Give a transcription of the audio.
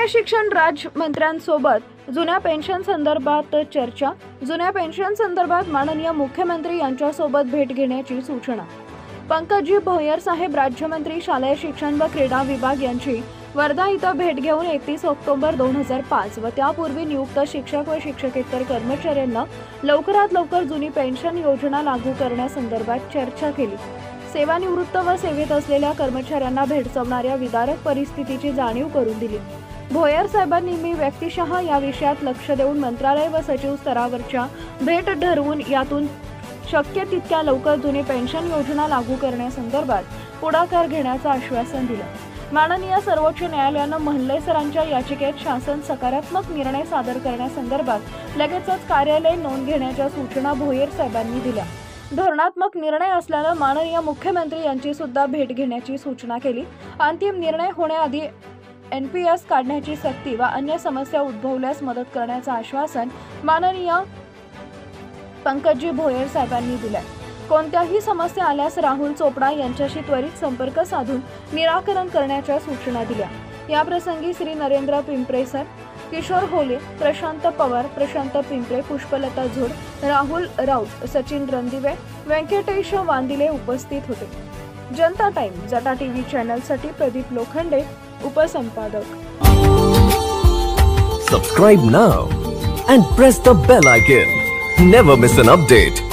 शालेय शिक्षण राज्यमंत्र्यांसोबत जुन्या पेन्शन संदर्भात चर्चा। जुन्या पेन्शन संदर्भात माननीय मुख्यमंत्री यांच्यासोबत भेट घेण्याची सूचना। पंकजी भोयर साहेब राज्यमंत्री शालेय शिक्षण व क्रीडा विभाग यांची वर्धा इथं भेट घेऊन 31 ऑक्टोबर 2005 व त्यापूर्वी नियुक्त शिक्षक व शिक्षकेतर कर्मचाऱ्यांना लवकरात लवकर जुनी पेन्शन योजना लागू करण्यासंदर्भात चर्चा केली। सेवानिवृत्त व सेवेत असलेल्या कर्मचाऱ्यांना भेडसावणाऱ्या विदारक परिस्थितीची जाणीव करून दिली। भोयर साहेबांनी मी व्यक्तिशः या विषयात लक्ष देऊन मंत्रालय व सचिव स्तरावरच्या भेट ठरवून यातून शक्य तितक्या लवकर जुनी पेन्शन योजना लागू करण्यासंदर्भात पुढाकार घेण्याचं आश्वासन दिलं। माननीय सर्वोच्च न्यायालयानं महल्ले सरांच्या याचिकेत शासन सकारात्मक निर्णय सादर करण्यासंदर्भात लगेचच कार्यालय नोंद घेण्याच्या सूचना भोयर साहेबांनी दिल्या। धोरणात्मक निर्णय असल्यानं माननीय मुख्यमंत्री यांची सुद्धा भेट घेण्याची सूचना केली। अंतिम निर्णय होण्याआधी NPS काढण्याची सक्ती व अन्य समस्या उद्भवल्यास मदत करण्याचं आश्वासन माननीय पंकजी भोयर साहेबांनी दिले। कोणत्याही समस्या आल्यास राहुल चोपडा यांच्याशी त्वरित संपर्क साधून निराकरण करण्याच्या सूचना दिल्या। या प्रसंगी श्री नरेंद्र पिंपरे सर, किशोर होले, प्रशांत पवार, प्रशांत पिंपरे, पुष्पलता झोड, राहुल राऊत, सचिन रणदिवे, व्यंकटेश वांदिले उपस्थित होते। जनता टाइम जटा टीव्ही चॅनलसाठी प्रदीप लोखंडे, उपसंपादक। Subscribe now and press the bell icon. Never miss an update.